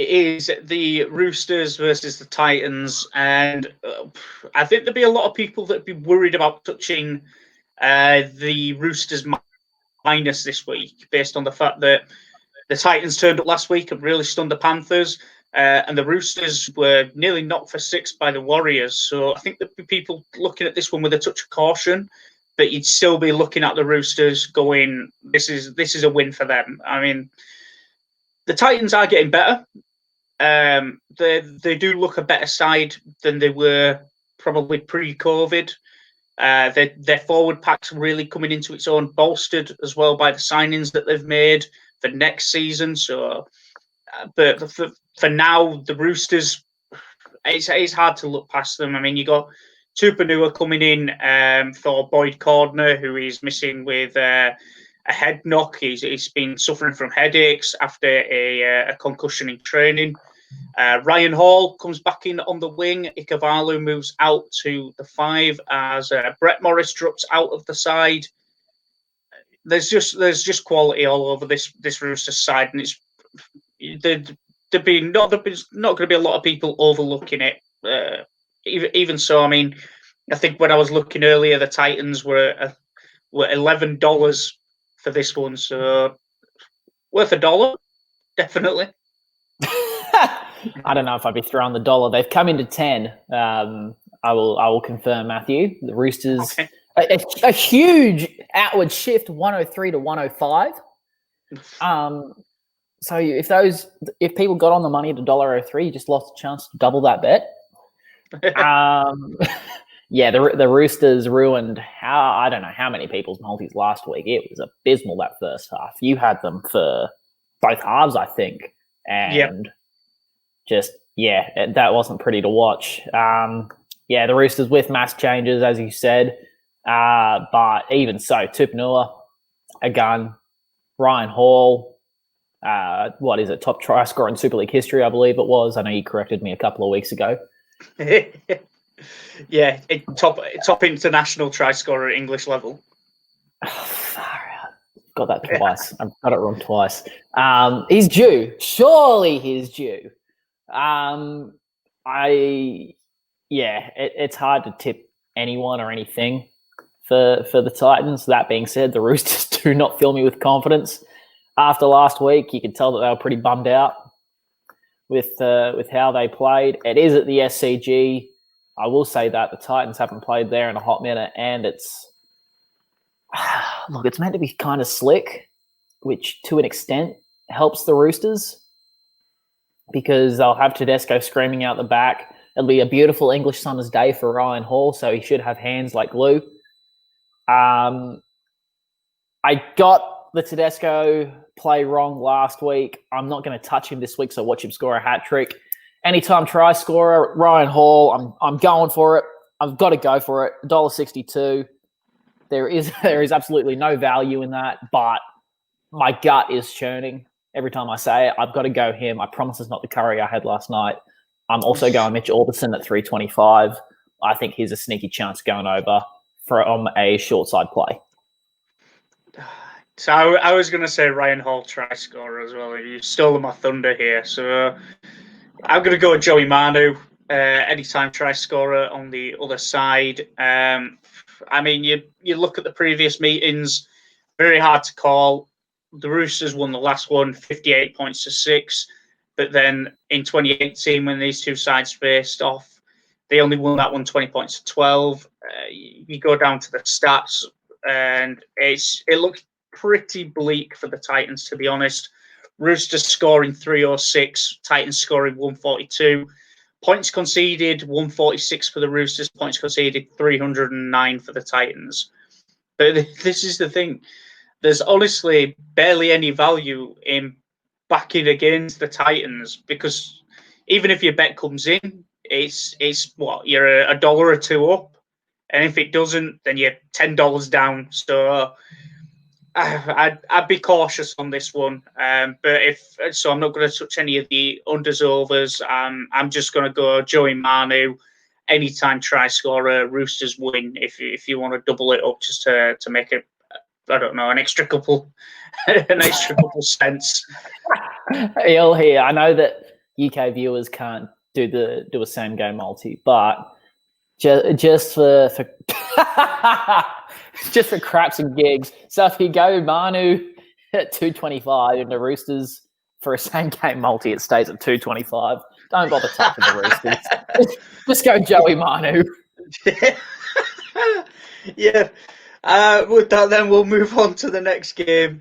It is the Roosters versus the Titans, and I think there'd be a lot of people that'd be worried about touching the Roosters minus this week, based on the fact that the Titans turned up last week and really stunned the Panthers, and the Roosters were nearly knocked for six by the Warriors. So I think there'd be people looking at this one with a touch of caution, but you'd still be looking at the Roosters going, this is a win for them. I mean, the Titans are getting better. They do look a better side than they were probably pre-COVID. Their forward pack's really coming into its own, bolstered as well by the signings that they've made for next season. So, but for now, the Roosters, it's hard to look past them. I mean, you got Tupanua coming in for Boyd Cordner, who is missing with a head knock. He's been suffering from headaches after a concussion in training. Ryan Hall comes back in on the wing. Ikavalu moves out to the 5 as Brett Morris drops out of the side. There's just quality all over this Roosters side, and it's there'd be not going to be a lot of people overlooking it. Even so, I mean, I think when I was looking earlier, the Titans were $11 for this one, so worth $1, definitely. I don't know if I'd be throwing the $1. They've come into 10. I will confirm, Matthew. The Roosters, okay. a huge outward shift, 103 to 105. So if people got on the money at $1.03, you just lost a chance to double that bet. Yeah, the Roosters ruined I don't know how many people's multis last week. It was abysmal that first half. You had them for both halves, I think, and that wasn't pretty to watch. The Roosters with mass changes, as you said, but even so, Tupanua, a gun, Ryan Hall, top try scorer in Super League history, I believe it was. I know you corrected me a couple of weeks ago. Yeah, top international try scorer at English level. Got that twice. I've got it wrong twice. He's due. Surely he's due. It's hard to tip anyone or anything for the Titans. That being said, the Roosters do not fill me with confidence. After last week, you could tell that they were pretty bummed out with how they played. It is at the SCG. I will say that the Titans haven't played there in a hot minute, and it's meant to be kind of slick, which to an extent helps the Roosters because they'll have Tedesco screaming out the back. It'll be a beautiful English summer's day for Ryan Hall, so he should have hands like glue. I got the Tedesco play wrong last week. I'm not going to touch him this week, so watch him score a hat trick. Anytime try scorer, Ryan Hall, I'm going for it. I've got to go for it. $1.62. There is absolutely no value in that, but my gut is churning every time I say it. I've got to go him. I promise it's not the curry I had last night. I'm also going Mitch Orbison at $3.25. I think he's a sneaky chance going over from a short side play. So I was going to say Ryan Hall try scorer as well. You stole my thunder here. So I'm going to go with Joey Manu, anytime try scorer on the other side. I mean, you look at the previous meetings, very hard to call. The Roosters won the last one, 58 points to 6. But then in 2018, when these two sides faced off, they only won that one 20 points to 12. You go down to the stats, and it looks pretty bleak for the Titans, to be honest. Roosters scoring 306, Titans scoring 142. Points conceded, 146 for the Roosters. Points conceded, 309 for the Titans. But this is the thing. There's honestly barely any value in backing against the Titans because even if your bet comes in, it's what, you're $1 or $2 up. And if it doesn't, then you're $10 down. So I'd be cautious on this one, but I'm not going to touch any of the unders overs. I'm just going to go Joey Manu, anytime try scorer, Roosters win. If you want to double it up, just to make it, I don't know, an extra couple cents. You'll hear. I know that UK viewers can't do a same game multi, but just for just for craps and gigs. So if you go Manu at 225 and the Roosters for a same game multi, it stays at 225. Don't bother touching the Roosters. Just go Joey Manu. Yeah. With that, then we'll move on to the next game.